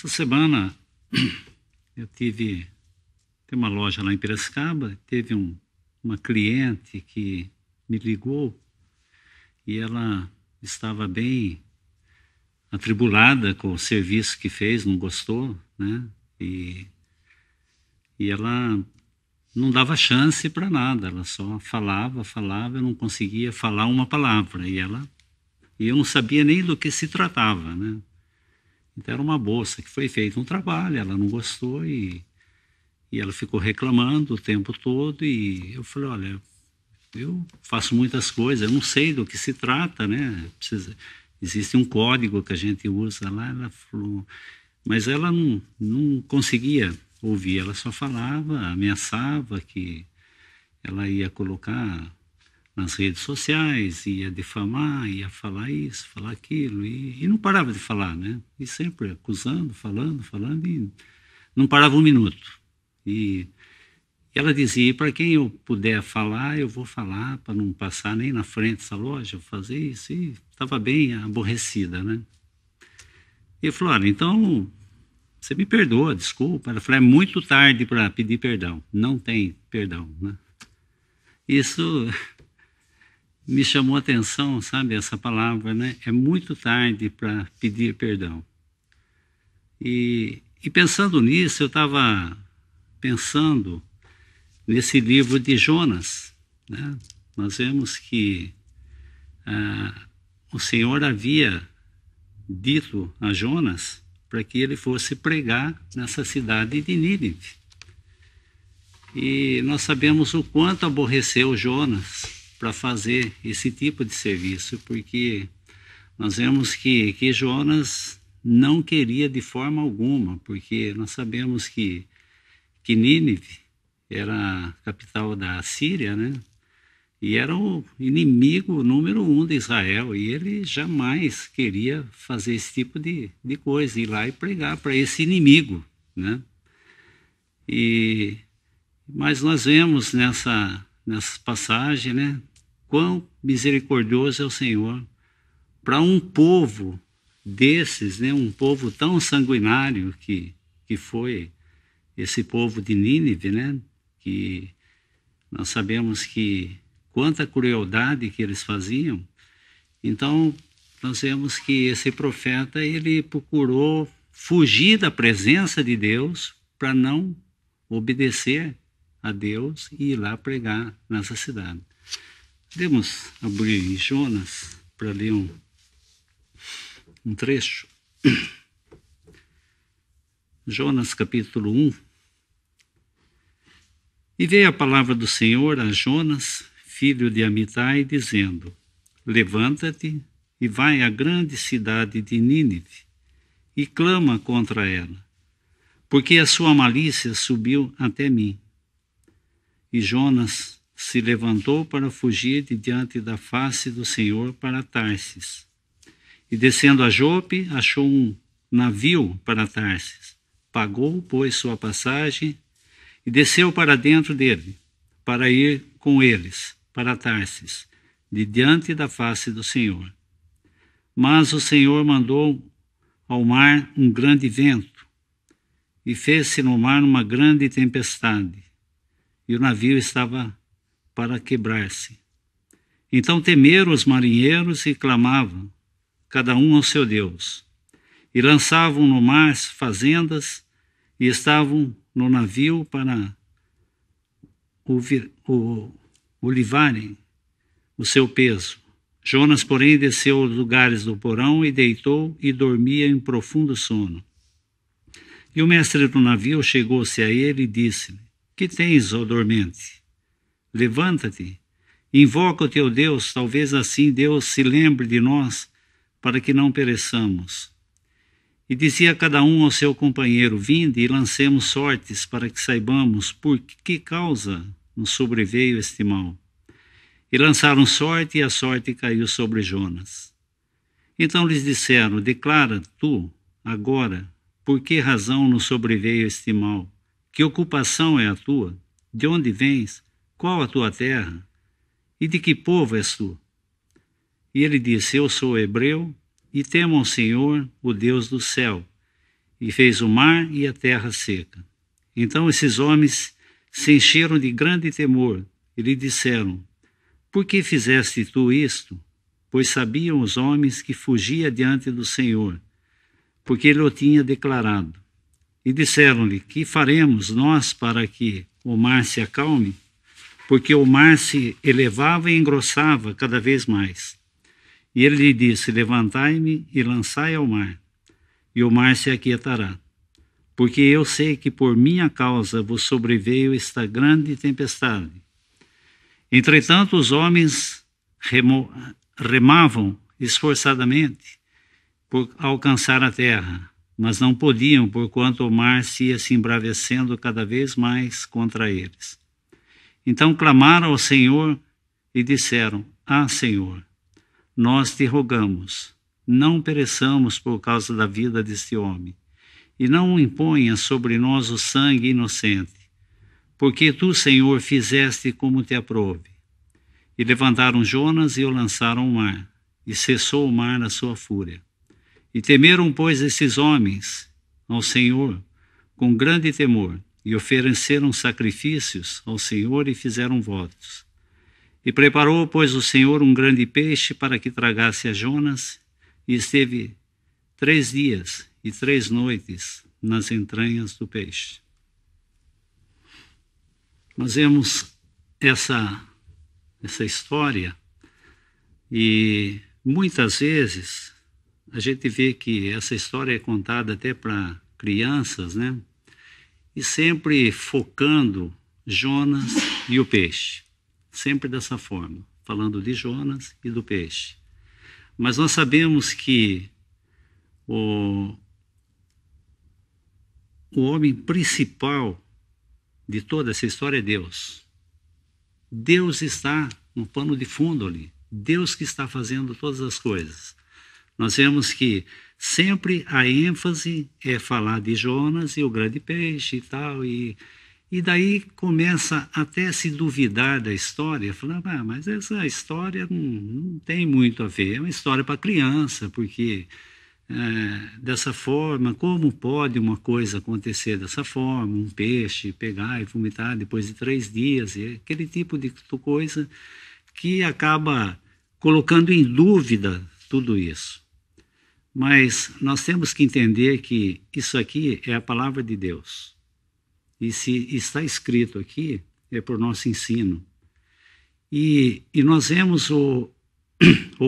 Essa semana eu tem uma loja lá em Piracicaba, teve uma cliente que me ligou e ela estava bem atribulada com o serviço que fez, não gostou, né? E ela não dava chance para nada, ela só falava, eu não conseguia falar uma palavra, e eu não sabia nem do que se tratava, né? Então era uma moça que foi feito um trabalho, ela não gostou e ela ficou reclamando o tempo todo, e eu falei, olha, eu faço muitas coisas, eu não sei do que se trata, né? Existe um código que a gente usa lá, ela falou, mas ela não conseguia ouvir, ela só falava, ameaçava que ela ia colocar nas redes sociais, ia difamar, ia falar isso, falar aquilo, e não parava de falar, né? E sempre acusando, falando, e não parava um minuto. E ela dizia, para quem eu puder falar, eu vou falar, para não passar nem na frente dessa loja, fazer isso, e estava bem aborrecida, né? E eu falei, olha, então, você me perdoa, desculpa. Ela falou, é muito tarde para pedir perdão, não tem perdão, né? Isso me chamou a atenção, sabe, essa palavra, né? É muito tarde para pedir perdão. E pensando nisso, eu estava pensando nesse livro de Jonas, né? Nós vemos que o Senhor havia dito a Jonas para que ele fosse pregar nessa cidade de Nínive. E nós sabemos o quanto aborreceu Jonas para fazer esse tipo de serviço, porque nós vemos que Jonas não queria de forma alguma, porque nós sabemos que Nínive era a capital da Síria, né? E era o inimigo número 1 de Israel, e ele jamais queria fazer esse tipo de coisa, ir lá e pregar para esse inimigo, né? Mas nós vemos nessa passagem, né, quão misericordioso é o Senhor para um povo desses, né, um povo tão sanguinário que foi esse povo de Nínive, né, que nós sabemos que quanta crueldade que eles faziam. Então nós vemos que esse profeta, ele procurou fugir da presença de Deus para não obedecer a Deus e ir lá pregar nessa cidade. Podemos abrir Jonas para ler um trecho. Jonas capítulo 1. E veio a palavra do Senhor a Jonas, filho de Amitai, dizendo, levanta-te e vai à grande cidade de Nínive e clama contra ela, porque a sua malícia subiu até mim. E Jonas se levantou para fugir de diante da face do Senhor para Tarsis. E descendo a Jope, achou um navio para Tarsis. Pagou, pois, sua passagem e desceu para dentro dele, para ir com eles para Tarsis, de diante da face do Senhor. Mas o Senhor mandou ao mar um grande vento, e fez-se no mar uma grande tempestade, e o navio estava para quebrar-se. Então temeram os marinheiros e clamavam, cada um ao seu Deus, e lançavam no mar fazendas, e estavam no navio para olivarem o seu peso. Jonas, porém, desceu aos lugares do porão e deitou e dormia em profundo sono. E o mestre do navio chegou-se a ele e disse-lhe, que tens, ó dormente? Levanta-te, invoca o teu Deus, talvez assim Deus se lembre de nós, para que não pereçamos. E dizia cada um ao seu companheiro, vinde e lancemos sortes para que saibamos por que causa nos sobreveio este mal. E lançaram sorte, e a sorte caiu sobre Jonas. Então lhes disseram, declara tu, agora, por que razão nos sobreveio este mal? Que ocupação é a tua? De onde vens? Qual a tua terra? E de que povo és tu? E ele disse, eu sou hebreu, e temo ao Senhor, o Deus do céu, e fez o mar e a terra seca. Então esses homens se encheram de grande temor e lhe disseram: Por que fizeste tu isto? Pois sabiam os homens que fugia diante do Senhor, porque ele o tinha declarado. E disseram-lhe: Que faremos nós para que o mar se acalme? Porque o mar se elevava e engrossava cada vez mais. E ele lhe disse: Levantai-me e lançai ao mar, e o mar se aquietará. Porque eu sei que por minha causa vos sobreveio esta grande tempestade. Entretanto, os homens remavam esforçadamente por alcançar a terra, mas não podiam, porquanto o mar se ia se embravecendo cada vez mais contra eles. Então clamaram ao Senhor e disseram: Ah, Senhor, nós te rogamos, não pereçamos por causa da vida deste homem, e não imponha sobre nós o sangue inocente, porque tu, Senhor, fizeste como te aprouve. E levantaram Jonas e o lançaram ao mar, e cessou o mar na sua fúria. E temeram, pois, esses homens ao Senhor com grande temor, e ofereceram sacrifícios ao Senhor e fizeram votos. E preparou, pois, o Senhor um grande peixe para que tragasse a Jonas, e esteve 3 dias e 3 noites nas entranhas do peixe. Nós vemos essa história e muitas vezes a gente vê que essa história é contada até para crianças, né? E sempre focando Jonas e o peixe. Sempre dessa forma, falando de Jonas e do peixe. Mas nós sabemos que o homem principal de toda essa história é Deus. Deus está no pano de fundo ali. Deus que está fazendo todas as coisas. Nós vemos que sempre a ênfase é falar de Jonas e o grande peixe e tal, e daí começa até a se duvidar da história, falando: mas essa história não tem muito a ver, é uma história para criança, porque dessa forma, como pode uma coisa acontecer dessa forma, um peixe pegar e vomitar depois de 3 dias, e aquele tipo de coisa que acaba colocando em dúvida tudo isso. Mas nós temos que entender que isso aqui é a palavra de Deus. E se está escrito aqui, é por nosso ensino. E nós vemos o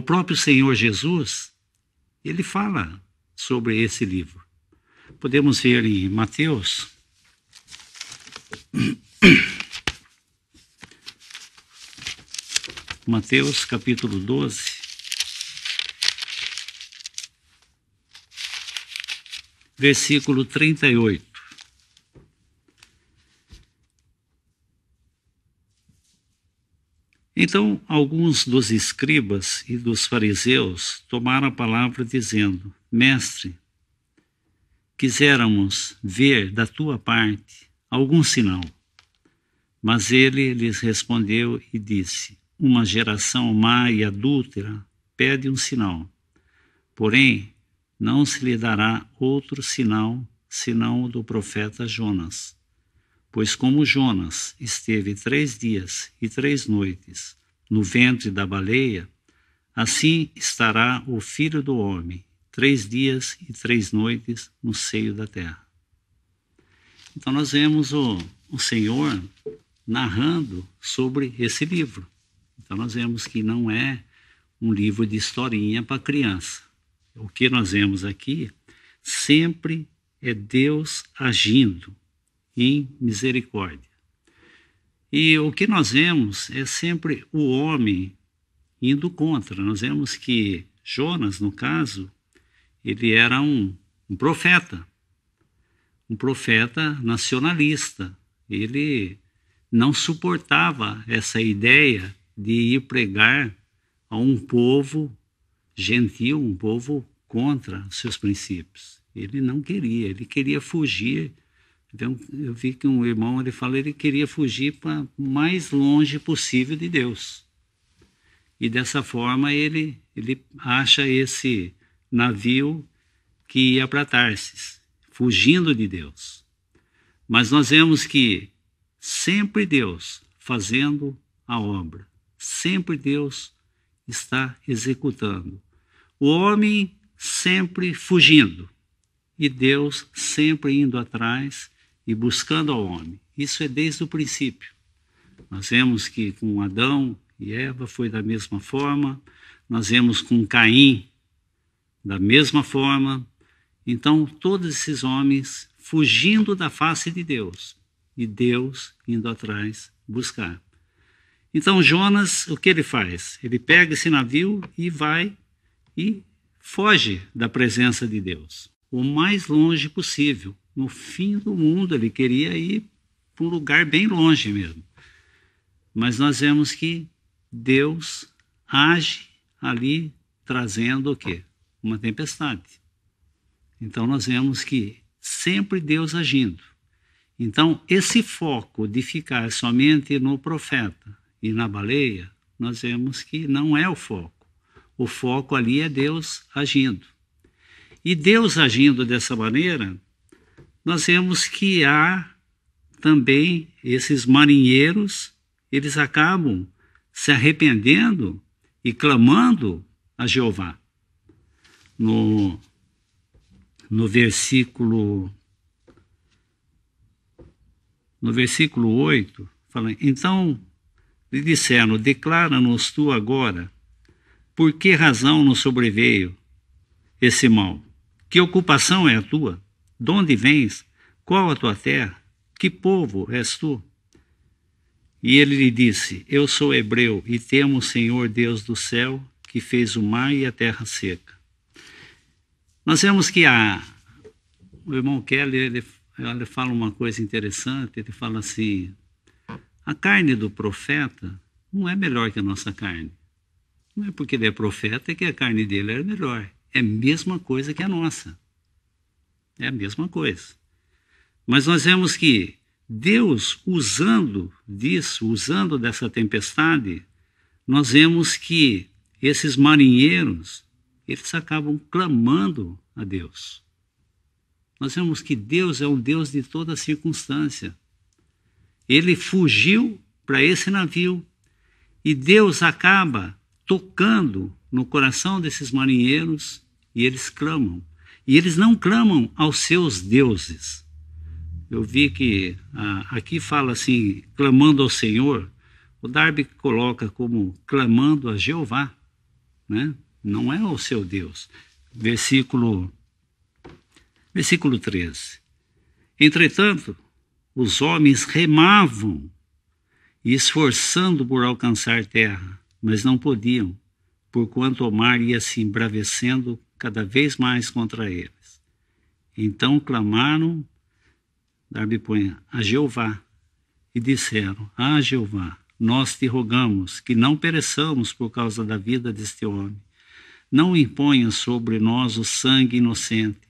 próprio Senhor Jesus, ele fala sobre esse livro. Podemos ver em Mateus, Mateus capítulo 12, versículo 38. Então, alguns dos escribas e dos fariseus tomaram a palavra dizendo: Mestre, quiséramos ver da tua parte algum sinal. Mas ele lhes respondeu e disse: Uma geração má e adúltera pede um sinal. Porém, não se lhe dará outro sinal senão o do profeta Jonas. Pois como Jonas esteve 3 dias e 3 noites no ventre da baleia, assim estará o Filho do Homem 3 dias e 3 noites no seio da terra. Então nós vemos o Senhor narrando sobre esse livro. Então nós vemos que não é um livro de historinha para criança. O que nós vemos aqui sempre é Deus agindo em misericórdia. E o que nós vemos é sempre o homem indo contra. Nós vemos que Jonas, no caso, ele era um profeta nacionalista. Ele não suportava essa ideia de ir pregar a um povo gentil, um povo contra seus princípios. Ele não queria, ele queria fugir. Então, eu vi que um irmão, ele fala, ele queria fugir para o mais longe possível de Deus. E dessa forma ele acha esse navio que ia para Tarsis. fugindo de Deus. Mas nós vemos que sempre Deus fazendo a obra, sempre Deus está executando. O homem sempre fugindo e Deus sempre indo atrás e buscando ao homem. Isso é desde o princípio. Nós vemos que com Adão e Eva foi da mesma forma, nós vemos com Caim da mesma forma. Então, todos esses homens fugindo da face de Deus e Deus indo atrás buscar. Então, Jonas, o que ele faz? Ele pega esse navio e vai e foge da presença de Deus, o mais longe possível. No fim do mundo, ele queria ir para um lugar bem longe mesmo. Mas nós vemos que Deus age ali, trazendo o quê? Uma tempestade. Então, nós vemos que sempre Deus agindo. Então, esse foco de ficar somente no profeta e na baleia, nós vemos que não é o foco. O foco ali é Deus agindo. E Deus agindo dessa maneira, nós vemos que há também esses marinheiros, eles acabam se arrependendo e clamando a Jeová. No versículo 8, fala: então lhe disseram, declara-nos tu agora, por que razão nos sobreveio esse mal? Que ocupação é a tua? De onde vens? Qual a tua terra? Que povo és tu? E ele lhe disse, eu sou hebreu e temo o Senhor Deus do céu, que fez o mar e a terra seca. Nós vemos que o irmão Kelly, ele fala uma coisa interessante, ele fala assim, a carne do profeta não é melhor que a nossa carne. Não é porque ele é profeta que a carne dele é melhor. É a mesma coisa que a nossa. É a mesma coisa. Mas nós vemos que Deus, usando dessa tempestade, nós vemos que esses marinheiros, eles acabam clamando a Deus. Nós vemos que Deus é um Deus de toda circunstância. Ele fugiu para esse navio e Deus acaba tocando no coração desses marinheiros e eles clamam. E eles não clamam aos seus deuses. Eu vi que aqui fala assim, clamando ao Senhor. O Darby coloca como clamando a Jeová, né? Não é ao seu Deus. Versículo 13. Entretanto, os homens remavam, e esforçando por alcançar terra, mas não podiam, porquanto o mar ia se embravecendo cada vez mais contra eles. Então clamaram, Darby põe, a Jeová, e disseram, Jeová, nós te rogamos que não pereçamos por causa da vida deste homem. Não imponhas sobre nós o sangue inocente,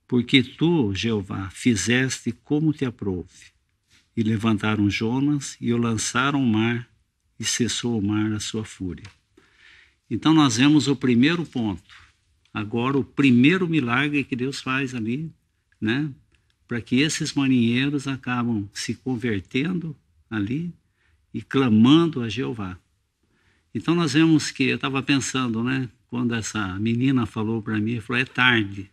porque tu, Jeová, fizeste como te aprouve. E levantaram Jonas e o lançaram ao mar, e cessou o mar a sua fúria. Então nós vemos o primeiro ponto. Agora o primeiro milagre que Deus faz ali, né? Para que esses marinheiros acabam se convertendo ali e clamando a Jeová. Então nós vemos que, eu estava pensando, né? Quando essa menina falou para mim, falou, é tarde.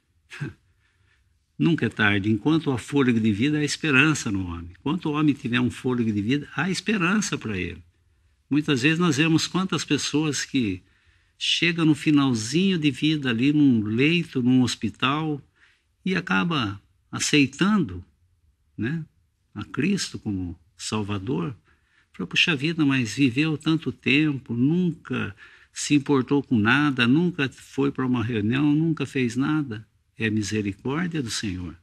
Nunca é tarde. Enquanto há fôlego de vida, há esperança no homem. Enquanto o homem tiver um fôlego de vida, há esperança para ele. Muitas vezes nós vemos quantas pessoas que chegam no finalzinho de vida ali num leito, num hospital, e acaba aceitando, né, a Cristo como Salvador. Fala, puxa vida, mas viveu tanto tempo, nunca se importou com nada, nunca foi para uma reunião, nunca fez nada. É a misericórdia do Senhor.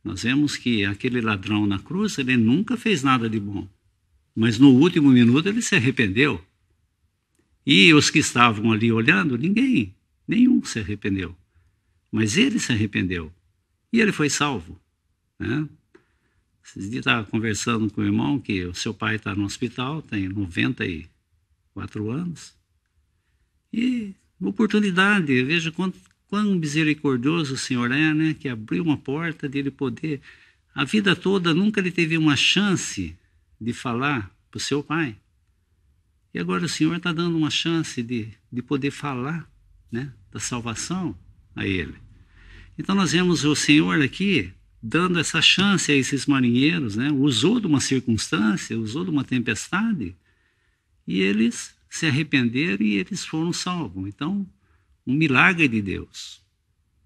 Nós vemos que aquele ladrão na cruz, ele nunca fez nada de bom. Mas no último minuto ele se arrependeu. E os que estavam ali olhando, nenhum se arrependeu. Mas ele se arrependeu. E ele foi salvo, né? Esses dias eu estava conversando com o irmão que o seu pai está no hospital, tem 94 anos. E oportunidade, eu vejo quão misericordioso o Senhor é, né? Que abriu uma porta dele poder. A vida toda nunca ele teve uma chance de falar para o seu pai. E agora o Senhor está dando uma chance de poder falar, né? Da salvação a ele. Então nós vemos o Senhor aqui dando essa chance a esses marinheiros, né? Usou de uma circunstância, usou de uma tempestade, e eles se arrependeram e eles foram salvos. Então, um milagre de Deus.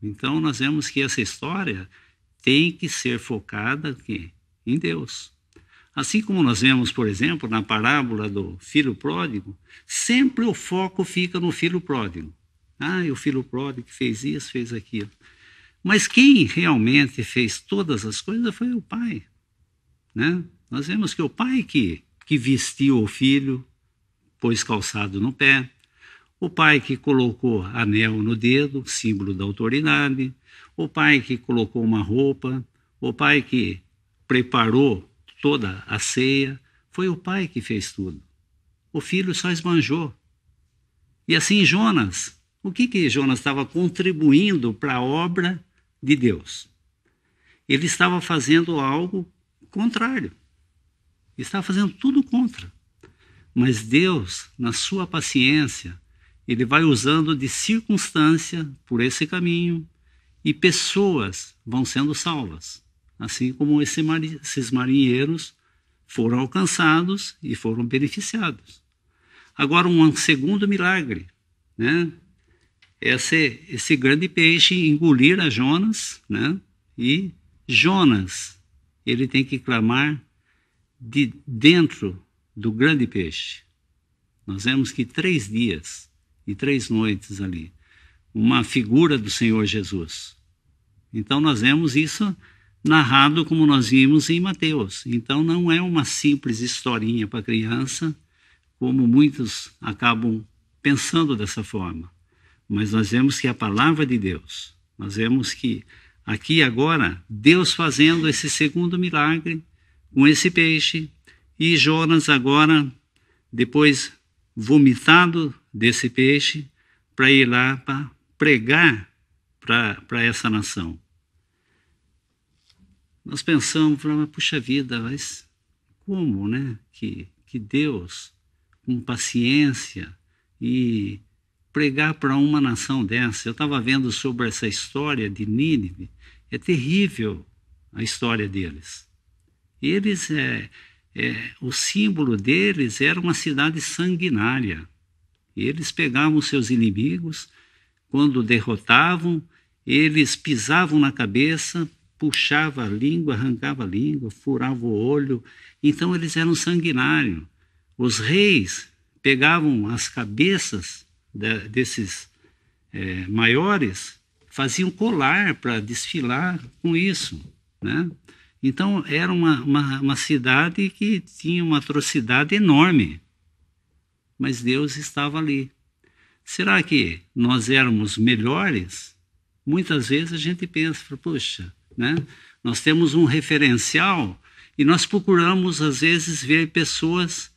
Então nós vemos que essa história tem que ser focada aqui, em Deus. Assim como nós vemos, por exemplo, na parábola do filho pródigo, sempre o foco fica no filho pródigo. Ah, o filho pródigo que fez isso, fez aquilo. Mas quem realmente fez todas as coisas foi o pai, né? Nós vemos que o pai que vestiu o filho, pôs calçado no pé, o pai que colocou anel no dedo, símbolo da autoridade, o pai que colocou uma roupa, o pai que preparou toda a ceia, foi o pai que fez tudo. O filho só esbanjou. E assim Jonas, o que Jonas estava contribuindo para a obra de Deus? Ele estava fazendo algo contrário. Ele estava fazendo tudo contra. Mas Deus, na sua paciência, ele vai usando de circunstância por esse caminho e pessoas vão sendo salvas. Assim como esses marinheiros foram alcançados e foram beneficiados. Agora, um segundo milagre, né? Esse grande peixe engolir a Jonas, né? E Jonas, ele tem que clamar de dentro do grande peixe. Nós vemos que 3 dias e 3 noites ali, uma figura do Senhor Jesus. Então nós vemos isso narrado como nós vimos em Mateus. Então não é uma simples historinha para criança, como muitos acabam pensando dessa forma. Mas nós vemos que é a palavra de Deus. Nós vemos que aqui agora, Deus fazendo esse segundo milagre com esse peixe, e Jonas agora, depois vomitado desse peixe, para ir lá para pregar para essa nação. Nós pensamos, mas puxa vida, mas como, né? Que Deus, com paciência, e pregar para uma nação dessa. Eu estava vendo sobre essa história de Nínive, é terrível a história deles. Eles, o símbolo deles era uma cidade sanguinária. Eles pegavam seus inimigos, quando derrotavam, eles pisavam na cabeça, puxava a língua, arrancava a língua, furava o olho. Então eles eram sanguinários. Os reis pegavam as cabeças desses maiores, faziam colar para desfilar com isso, né? Então era uma cidade que tinha uma atrocidade enorme, mas Deus estava ali. Será que nós éramos melhores? Muitas vezes a gente pensa, poxa, né? Nós temos um referencial e nós procuramos às vezes ver pessoas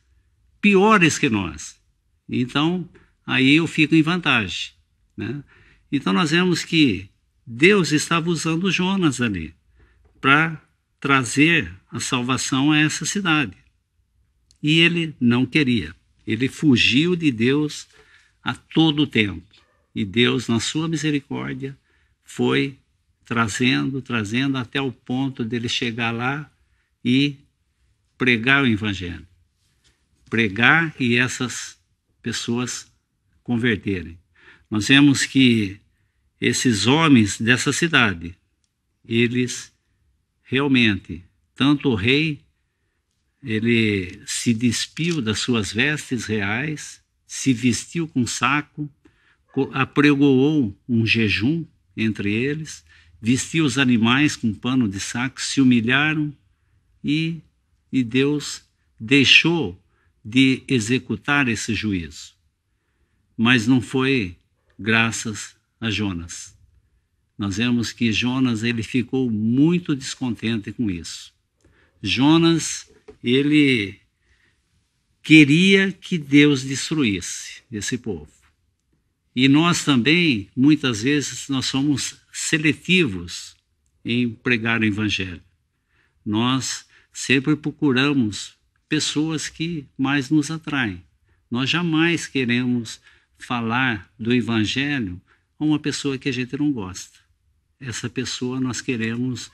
piores que nós. Então aí eu fico em vantagem, né? Então nós vemos que Deus estava usando Jonas ali para trazer a salvação a essa cidade. E ele não queria. Ele fugiu de Deus a todo tempo. E Deus, na sua misericórdia, foi trazendo até o ponto dele chegar lá e pregar o evangelho. Pregar e essas pessoas converterem. Nós vemos que esses homens dessa cidade, eles realmente, tanto o rei, ele se despiu das suas vestes reais, se vestiu com saco, apregoou um jejum entre eles, vestiu os animais com pano de saco, se humilharam e Deus deixou de executar esse juízo. Mas não foi graças a Jonas. Nós vemos que Jonas, ele ficou muito descontente com isso. Jonas, ele queria que Deus destruísse esse povo. E nós também, muitas vezes, nós somos seletivos em pregar o Evangelho. Nós sempre procuramos pessoas que mais nos atraem. Nós jamais queremos falar do Evangelho a uma pessoa que a gente não gosta. Essa pessoa nós queremos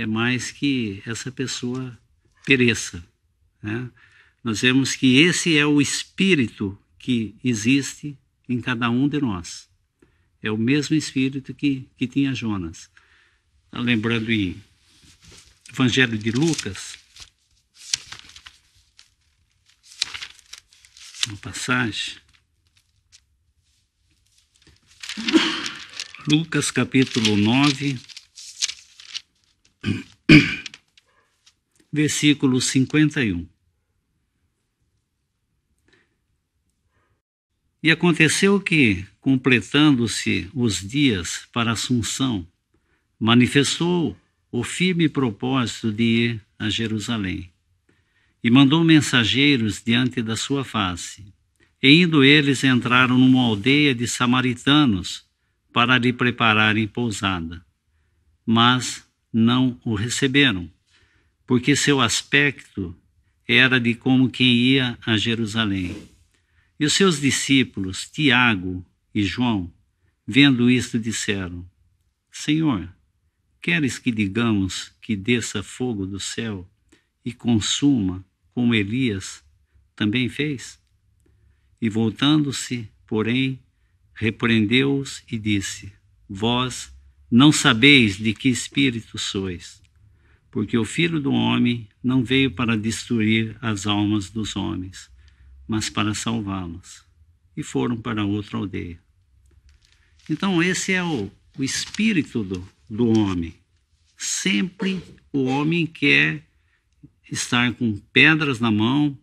mais que essa pessoa pereça, né? Nós vemos que esse é o espírito que existe em cada um de nós. É o mesmo espírito que tinha Jonas. Lembrando em Evangelho de Lucas, uma passagem, Lucas capítulo 9, versículo 51. E aconteceu que, completando-se os dias para a Assunção, manifestou o firme propósito de ir a Jerusalém. E mandou mensageiros diante da sua face. E indo eles, entraram numa aldeia de samaritanos para lhe prepararem pousada. Mas não o receberam, porque seu aspecto era de como quem ia a Jerusalém. E os seus discípulos, Tiago e João, vendo isto, disseram: Senhor, queres que digamos que desça fogo do céu e consuma, como Elias também fez? E voltando-se, porém, repreendeu-os e disse: Vós não sabeis de que espírito sois, porque o Filho do Homem não veio para destruir as almas dos homens, mas para salvá-las. E foram para outra aldeia. Então esse é o espírito do homem. Sempre o homem quer estar com pedras na mão,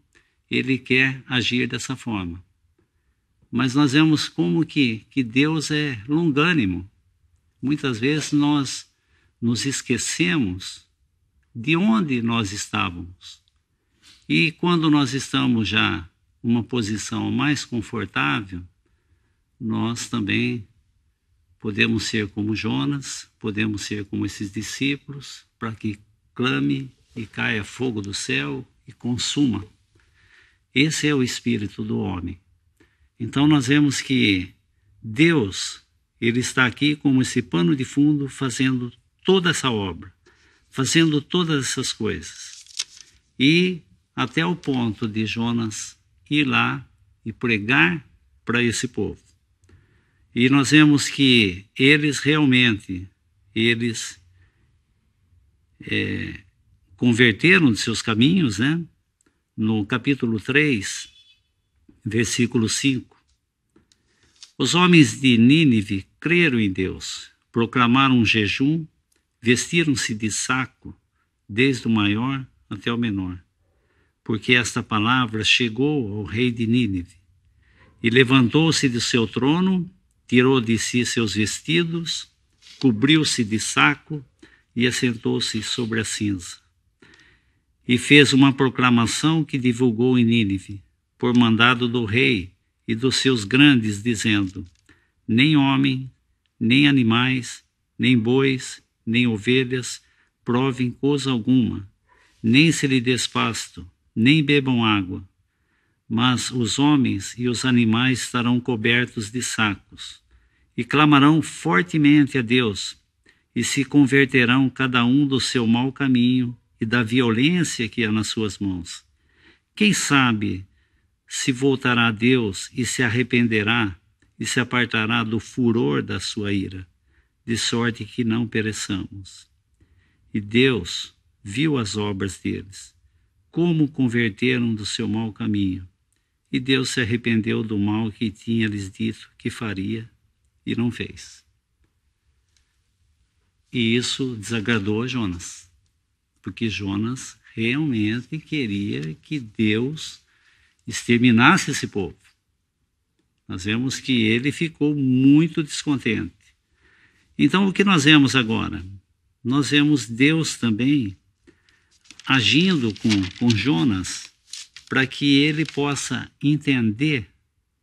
ele quer agir dessa forma. Mas nós vemos como que Deus é longânimo. Muitas vezes nós nos esquecemos de onde nós estávamos. E quando nós estamos já numa posição mais confortável, nós também podemos ser como Jonas, podemos ser como esses discípulos, para que clame e caia fogo do céu e consuma. Esse é o espírito do homem. Então nós vemos que Deus, ele está aqui como esse pano de fundo, fazendo toda essa obra, fazendo todas essas coisas. E até o ponto de Jonas ir lá e pregar para esse povo. E nós vemos que eles realmente, converteram de seus caminhos, né? No capítulo 3, versículo 5. Os homens de Nínive creram em Deus, proclamaram um jejum, vestiram-se de saco, desde o maior até o menor, porque esta palavra chegou ao rei de Nínive. E levantou-se de seu trono, tirou de si seus vestidos, cobriu-se de saco e assentou-se sobre a cinza. E fez uma proclamação que divulgou em Nínive, por mandado do rei e dos seus grandes, dizendo: nem homem, nem animais, nem bois, nem ovelhas provem coisa alguma, nem se lhe des pasto, nem bebam água, mas os homens e os animais estarão cobertos de sacos, e clamarão fortemente a Deus, e se converterão cada um do seu mau caminho e da violência que há nas suas mãos. Quem sabe se voltará a Deus e se arrependerá e se apartará do furor da sua ira, de sorte que não pereçamos. E Deus viu as obras deles, como converteram do seu mau caminho, e Deus se arrependeu do mal que tinha lhes dito que faria e não fez. E isso desagradou a Jonas, porque Jonas realmente queria que Deus exterminasse esse povo. Nós vemos que ele ficou muito descontente. Então, o que nós vemos agora? Nós vemos Deus também agindo com Jonas para que ele possa entender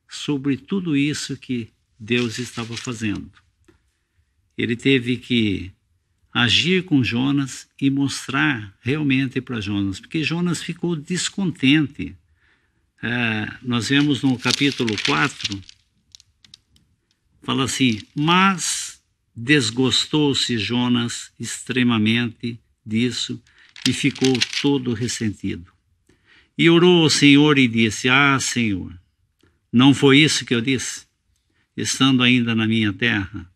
sobre tudo isso que Deus estava fazendo. Ele teve que agir com Jonas e mostrar realmente para Jonas, porque Jonas ficou descontente. Nós vemos no capítulo 4, fala assim: mas desgostou-se Jonas extremamente disso e ficou todo ressentido. E orou ao Senhor e disse: ah, Senhor, não foi isso que eu disse, estando ainda na minha terra?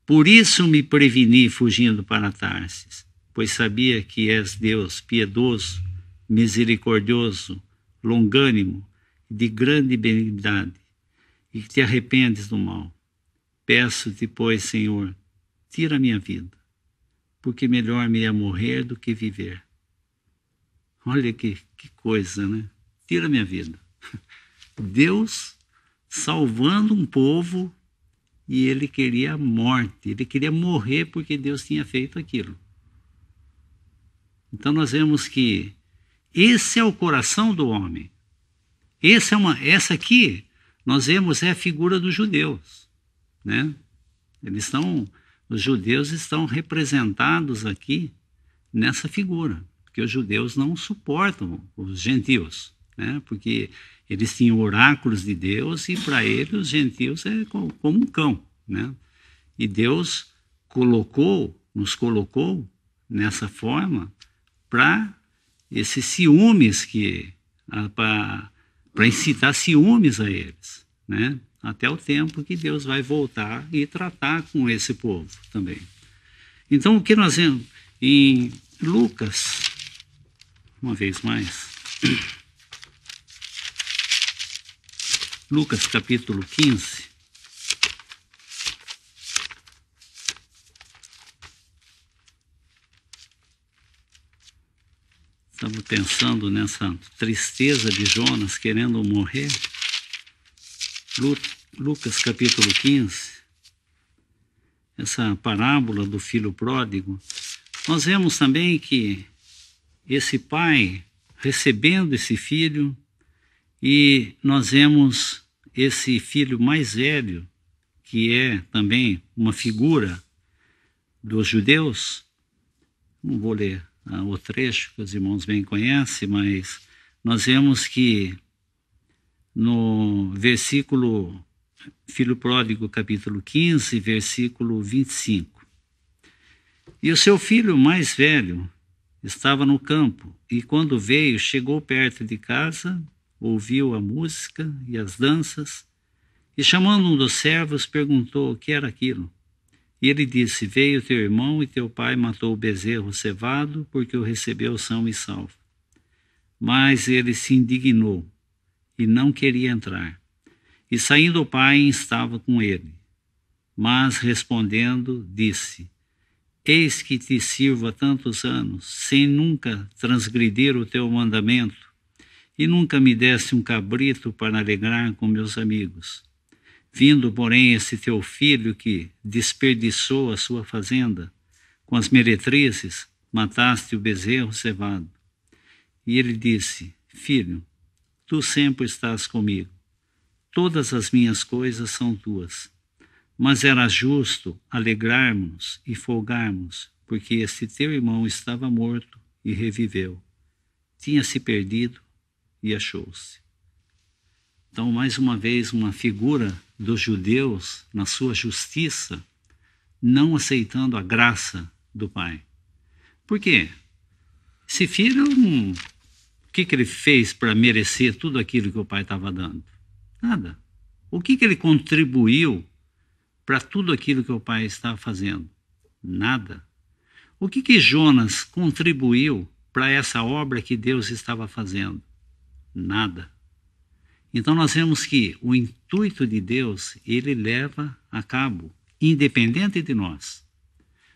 Por isso me preveni fugindo para Tarsis, pois sabia que és Deus piedoso, misericordioso, longânimo, de grande benignidade, e que te arrependes do mal. Peço-te, pois, Senhor, tira a minha vida, porque melhor me é morrer do que viver. Olha que coisa, né? Tira a minha vida. Deus salvando um povo, e ele queria a morte, ele queria morrer porque Deus tinha feito aquilo. Então nós vemos que esse é o coração do homem. Essa aqui, nós vemos, é a figura dos judeus, né? Os judeus estão representados aqui nessa figura, porque os judeus não suportam os gentios, né? Porque eles tinham oráculos de Deus e para eles os gentios é como um cão, né? E Deus nos colocou nessa forma para esses ciúmes para incitar ciúmes a eles, né? Até o tempo que Deus vai voltar e tratar com esse povo também. Então, o que nós vemos em Lucas, uma vez mais, Lucas capítulo 15, estamos pensando nessa tristeza de Jonas querendo morrer. Lucas capítulo 15, essa parábola do filho pródigo, nós vemos também que esse pai recebendo esse filho, e nós vemos esse filho mais velho, que é também uma figura dos judeus. Não vou ler o trecho que os irmãos bem conhecem, mas nós vemos que no versículo Filho Pródigo, capítulo 15, versículo 25. E o seu filho mais velho estava no campo, e quando veio, chegou perto de casa, ouviu a música e as danças, e chamando um dos servos, perguntou o que era aquilo. E ele disse: veio teu irmão e teu pai matou o bezerro cevado, porque o recebeu são e salvo. Mas ele se indignou e não queria entrar. E saindo o pai, estava com ele. Mas respondendo, disse: eis que te sirvo há tantos anos, sem nunca transgredir o teu mandamento, e nunca me deste um cabrito para alegrar com meus amigos. Vindo, porém, esse teu filho que desperdiçou a sua fazenda, com as meretrizes, mataste o bezerro cevado. E ele disse: filho, tu sempre estás comigo, todas as minhas coisas são tuas. Mas era justo alegrarmos e folgarmos, porque este teu irmão estava morto e reviveu, tinha se perdido e achou-se. Então, mais uma vez, uma figura dos judeus na sua justiça, não aceitando a graça do pai. Por quê? Esse filho, o que ele fez para merecer tudo aquilo que o pai estava dando? Nada. O que ele contribuiu para tudo aquilo que o pai estava fazendo? Nada. O que Jonas contribuiu para essa obra que Deus estava fazendo? Nada. Então nós vemos que o intuito de Deus, ele leva a cabo, independente de nós.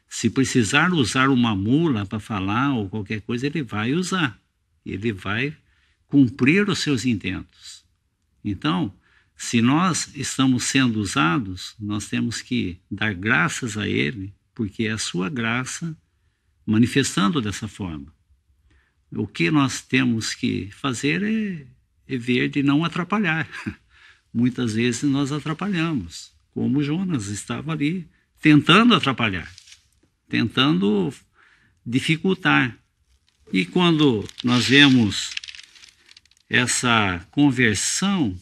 Se precisar usar uma mula para falar ou qualquer coisa, ele vai usar. Ele vai cumprir os seus intentos. Então, se nós estamos sendo usados, nós temos que dar graças a ele, porque é a sua graça manifestando dessa forma. O que nós temos que fazer é ver de não atrapalhar. Muitas vezes nós atrapalhamos, como Jonas estava ali tentando atrapalhar, tentando dificultar. E quando nós vemos essa conversão,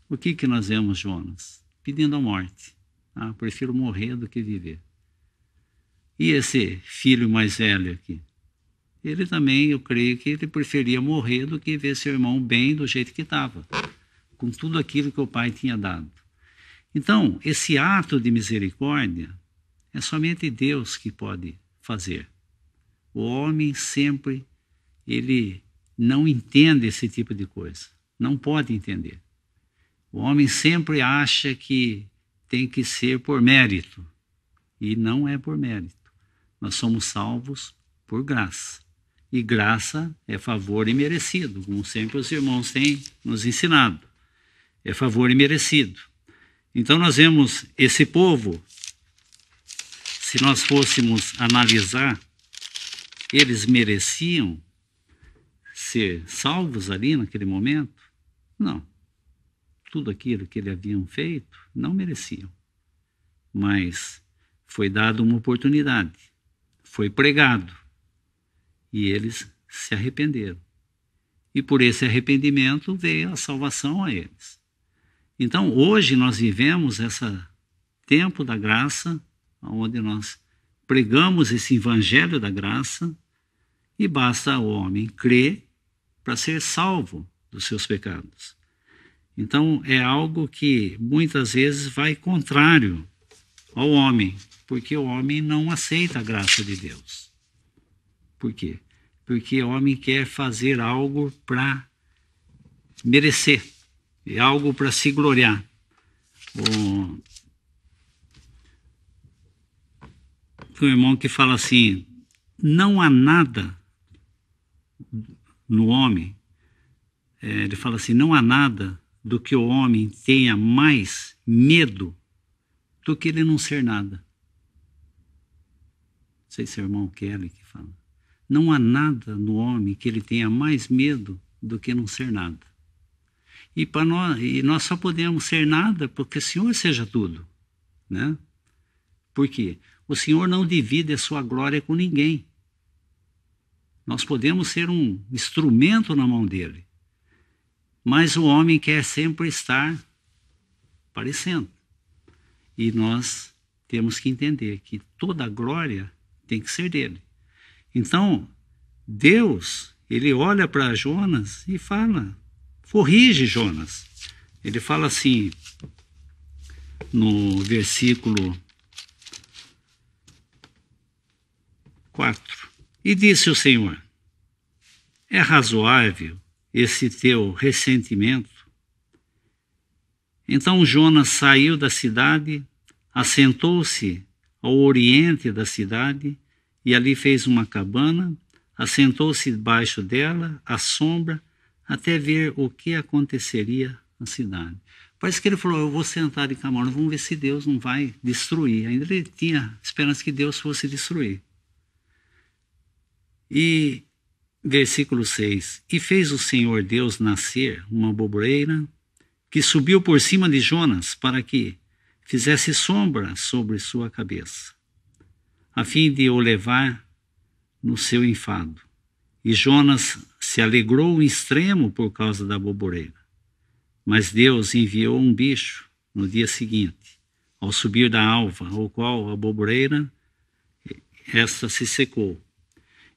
o que nós vemos, Jonas? Pedindo a morte. Ah, prefiro morrer do que viver. E esse filho mais velho aqui? Ele também, eu creio que ele preferia morrer do que ver seu irmão bem do jeito que estava, com tudo aquilo que o pai tinha dado. Então, esse ato de misericórdia é somente Deus que pode fazer. O homem sempre, ele não entende esse tipo de coisa, não pode entender. O homem sempre acha que tem que ser por mérito, e não é por mérito. Nós somos salvos por graça. E graça é favor imerecido, como sempre os irmãos têm nos ensinado. É favor imerecido. Então nós vemos esse povo, se nós fôssemos analisar, eles mereciam ser salvos ali naquele momento? Não. Tudo aquilo que eles haviam feito, não mereciam. Mas foi dada uma oportunidade, foi pregado, e eles se arrependeram. E por esse arrependimento veio a salvação a eles. Então, hoje nós vivemos esse tempo da graça, onde nós pregamos esse evangelho da graça, e basta o homem crer para ser salvo dos seus pecados. Então, é algo que muitas vezes vai contrário ao homem, porque o homem não aceita a graça de Deus. Por quê? Porque o homem quer fazer algo para merecer, é algo para se gloriar. O irmão que fala assim, não há nada no homem, ele fala assim, não há nada do que o homem tenha mais medo do que ele não ser nada. Não sei se é o irmão Kelly que fala. Não há nada no homem que ele tenha mais medo do que não ser nada. E nós só podemos ser nada porque o Senhor seja tudo, né? Por quê? O Senhor não divide a sua glória com ninguém. Nós podemos ser um instrumento na mão dele. Mas o homem quer sempre estar aparecendo. E nós temos que entender que toda a glória tem que ser dele. Então, Deus, ele olha para Jonas e fala, corrige Jonas. Ele fala assim, no versículo 4. E disse o Senhor, é razoável esse teu ressentimento? Então Jonas saiu da cidade, assentou-se ao oriente da cidade, e ali fez uma cabana, assentou-se debaixo dela, à sombra, até ver o que aconteceria na cidade. Parece que ele falou, eu vou sentar em cabana, vamos ver se Deus não vai destruir. Ainda ele tinha esperança que Deus fosse destruir. E versículo 6, e fez o Senhor Deus nascer uma boboreira, que subiu por cima de Jonas, para que fizesse sombra sobre sua cabeça, a fim de o levar no seu enfado. E Jonas se alegrou em extremo por causa da boboreira. Mas Deus enviou um bicho no dia seguinte, ao subir da alva, ao qual a boboreira, esta se secou.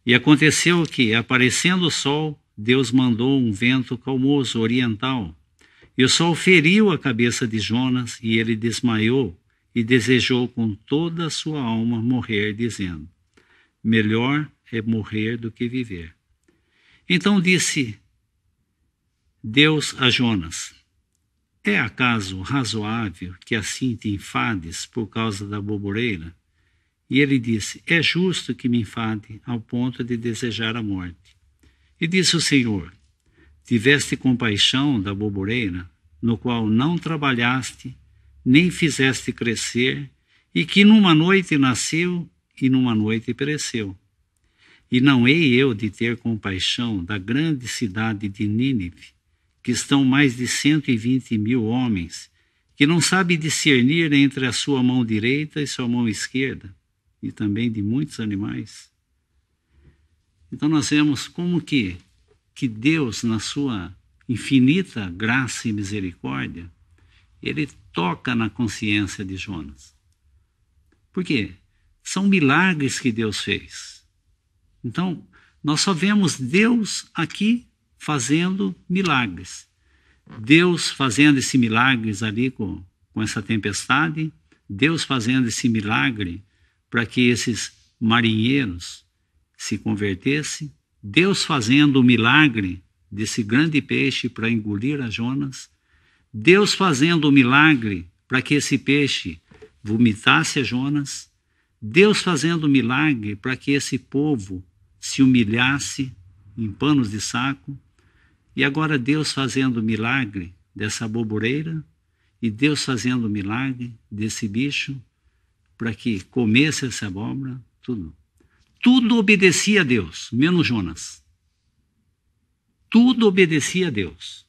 E aconteceu que, aparecendo o sol, Deus mandou um vento calmoso oriental, e o sol feriu a cabeça de Jonas, e ele desmaiou, e desejou com toda a sua alma morrer, dizendo, melhor é morrer do que viver. Então disse Deus a Jonas, é acaso razoável que assim te enfades por causa da boboreira? E ele disse, é justo que me enfade ao ponto de desejar a morte. E disse o Senhor, tiveste compaixão da boboreira, no qual não trabalhaste, nem fizeste crescer, e que numa noite nasceu e numa noite pereceu. E não hei eu de ter compaixão da grande cidade de Nínive, que estão mais de 120 mil homens, que não sabe discernir entre a sua mão direita e sua mão esquerda, e também de muitos animais. Então nós vemos como que Deus, na sua infinita graça e misericórdia, ele toca na consciência de Jonas. Por quê? São milagres que Deus fez. Então, nós só vemos Deus aqui fazendo milagres. Deus fazendo esse milagres ali com essa tempestade, Deus fazendo esse milagre para que esses marinheiros se convertessem, Deus fazendo o milagre desse grande peixe para engolir a Jonas, Deus fazendo o milagre para que esse peixe vomitasse a Jonas, Deus fazendo o milagre para que esse povo se humilhasse em panos de saco, e agora Deus fazendo o milagre dessa bobureira, e Deus fazendo o milagre desse bicho para que comesse essa abóbora, tudo. Tudo obedecia a Deus, menos Jonas. Tudo obedecia a Deus.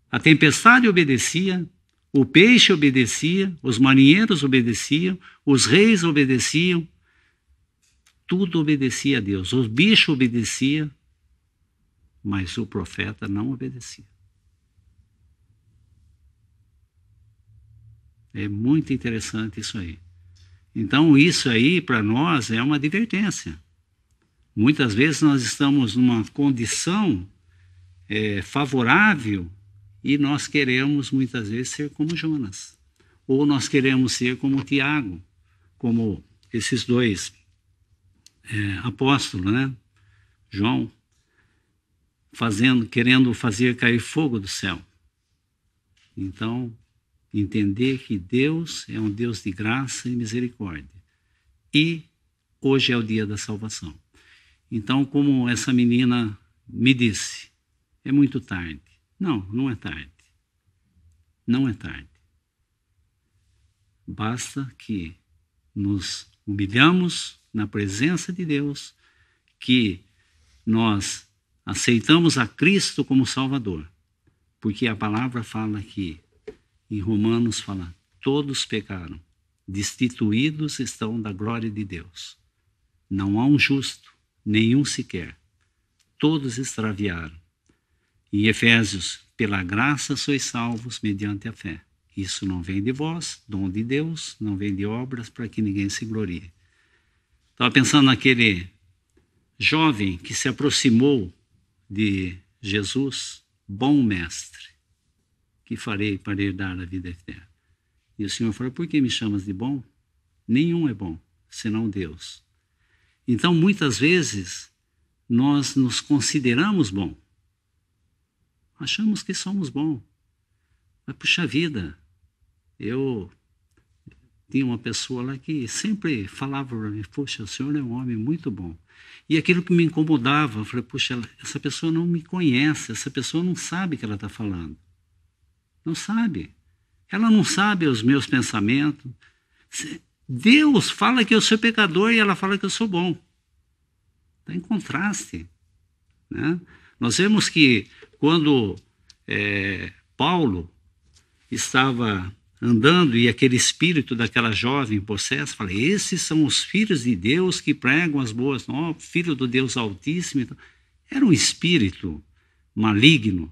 A tempestade obedecia, o peixe obedecia, os marinheiros obedeciam, os reis obedeciam, tudo obedecia a Deus. O bicho obedecia, mas o profeta não obedecia. É muito interessante isso aí. Então, isso aí, para nós, é uma advertência. Muitas vezes nós estamos numa condição favorável e nós queremos, muitas vezes, ser como Jonas. Ou nós queremos ser como Tiago, como esses dois apóstolos, né? João, querendo fazer cair fogo do céu. Então, entender que Deus é um Deus de graça e misericórdia. E hoje é o dia da salvação. Então, como essa menina me disse, é muito tarde. Não, não é tarde. Não é tarde. Basta que nos humilhamos na presença de Deus, que nós aceitamos a Cristo como Salvador. Porque a palavra fala que em Romanos fala, todos pecaram, destituídos estão da glória de Deus. Não há um justo, nenhum sequer. Todos extraviaram. Em Efésios, pela graça sois salvos mediante a fé. Isso não vem de vós, dom de Deus, não vem de obras para que ninguém se glorie. Estava pensando naquele jovem que se aproximou de Jesus, bom mestre, que farei para herdar a vida eterna. E o Senhor falou, por que me chamas de bom? Nenhum é bom, senão Deus. Então, muitas vezes, nós nos consideramos bom. Achamos que somos bons. Mas, puxa vida, eu tinha uma pessoa lá que sempre falava para mim, poxa, o senhor é um homem muito bom. E aquilo que me incomodava, eu falei, puxa, essa pessoa não me conhece, essa pessoa não sabe o que ela está falando. Não sabe. Ela não sabe os meus pensamentos. Deus fala que eu sou pecador e ela fala que eu sou bom. Está em contraste. Né? Nós vemos que quando Paulo estava andando e aquele espírito daquela jovem possessa, falei, esses são os filhos de Deus que pregam as boas novas, filho do Deus Altíssimo. Então, era um espírito maligno.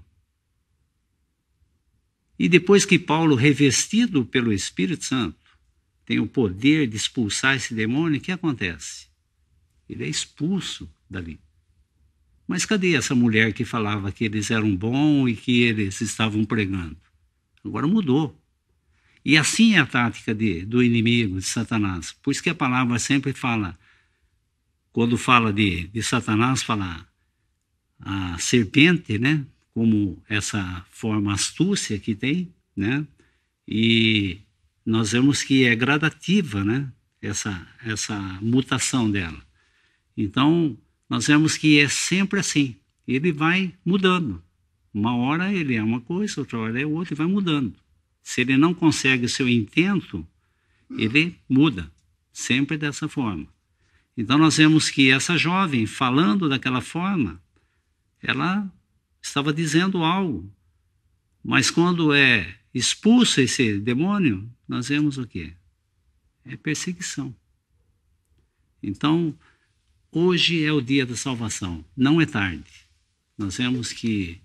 E depois que Paulo, revestido pelo Espírito Santo, tem o poder de expulsar esse demônio, o que acontece? Ele é expulso dali. Mas cadê essa mulher que falava que eles eram bons e que eles estavam pregando? Agora mudou. E assim é a tática do inimigo, de Satanás. Por isso que a palavra sempre fala, quando fala de Satanás, fala a serpente, né? Como essa forma astúcia que tem, né? E nós vemos que é gradativa, né? Essa mutação dela. Então, nós vemos que é sempre assim. Ele vai mudando. Uma hora ele é uma coisa, outra hora é outra, e vai mudando. Se ele não consegue o seu intento, ele muda. Sempre dessa forma. Então, nós vemos que essa jovem, falando daquela forma, ela estava dizendo algo. Mas quando é expulso esse demônio, nós vemos o quê? É perseguição. Então, hoje é o dia da salvação, não é tarde. Nós vemos que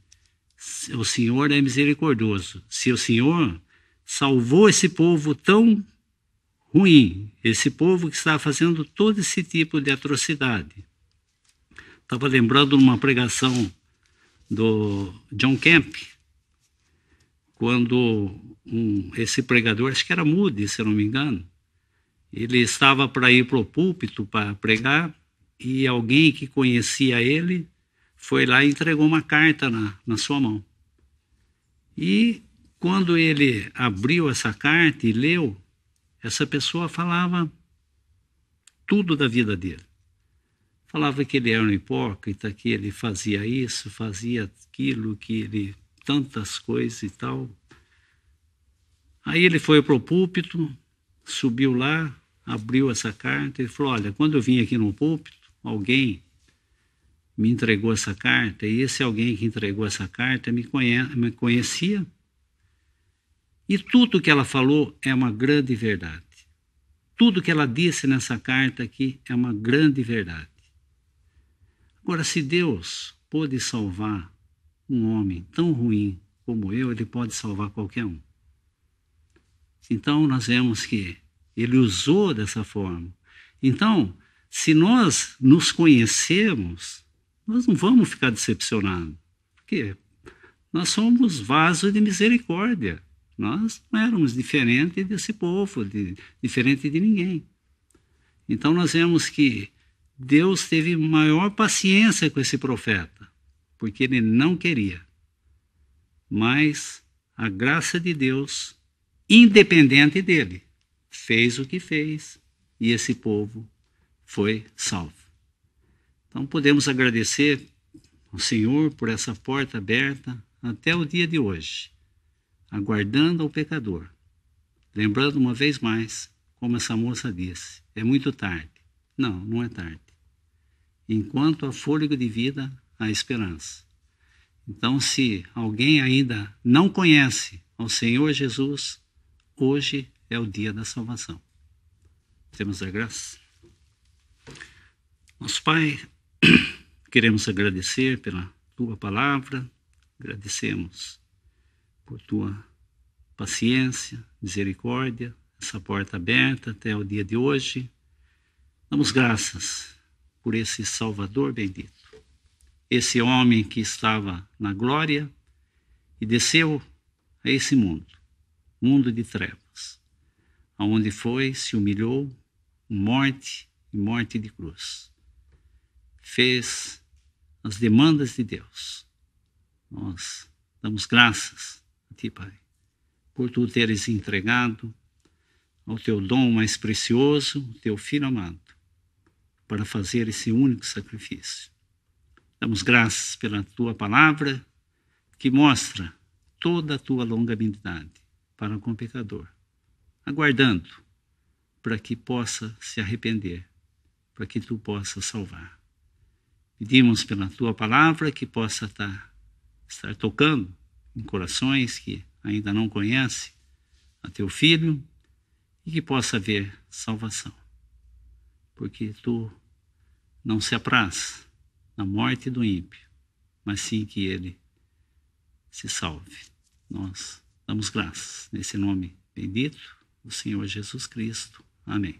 o Senhor é misericordioso. Se o Senhor salvou esse povo tão ruim, esse povo que está fazendo todo esse tipo de atrocidade. Estava lembrando de uma pregação do John Kemp, quando esse pregador, acho que era Moody, se eu não me engano, ele estava para ir para o púlpito para pregar, e alguém que conhecia ele foi lá e entregou uma carta na sua mão. E quando ele abriu essa carta e leu, essa pessoa falava tudo da vida dele. Falava que ele era um hipócrita, que ele fazia isso, fazia aquilo, que ele... tantas coisas e tal. Aí ele foi para o púlpito, subiu lá, abriu essa carta e falou, olha, quando eu vim aqui no púlpito, alguém me entregou essa carta, e esse alguém que entregou essa carta me conhecia, e tudo que ela falou é uma grande verdade. Tudo que ela disse nessa carta aqui é uma grande verdade. Agora, se Deus pôde salvar um homem tão ruim como eu, ele pode salvar qualquer um. Então, nós vemos que ele usou dessa forma. Então, se nós nos conhecermos, nós não vamos ficar decepcionados. Porque nós somos vaso de misericórdia. Nós não éramos diferentes desse povo, diferente de ninguém. Então, nós vemos que Deus teve maior paciência com esse profeta, porque ele não queria. Mas a graça de Deus, independente dele, fez o que fez e esse povo foi salvo. Então podemos agradecer ao Senhor por essa porta aberta até o dia de hoje, aguardando ao pecador. Lembrando uma vez mais, como essa moça disse, é muito tarde. Não, não é tarde. Enquanto há fôlego de vida, há esperança. Então, se alguém ainda não conhece ao Senhor Jesus, hoje é o dia da salvação. Temos a graça. Nosso Pai, queremos agradecer pela Tua palavra, agradecemos por Tua paciência, misericórdia, essa porta aberta até o dia de hoje. Damos graças por esse Salvador bendito, esse homem que estava na glória e desceu a esse mundo de trevas, aonde foi, se humilhou, morte e morte de cruz. Fez as demandas de Deus. Nós damos graças a Ti, Pai, por Tu teres entregado ao Teu dom mais precioso, o Teu Filho amado, para fazer esse único sacrifício. Damos graças pela Tua palavra, que mostra toda a Tua longanimidade para com o pecador, aguardando para que possa se arrepender, para que Tu possa salvar. Pedimos pela Tua palavra que possa estar tocando em corações que ainda não conhecem a Teu Filho e que possa haver salvação, porque Tu não se apraz na morte do ímpio, mas sim que ele se salve. Nós damos graças nesse nome bendito do Senhor Jesus Cristo. Amém.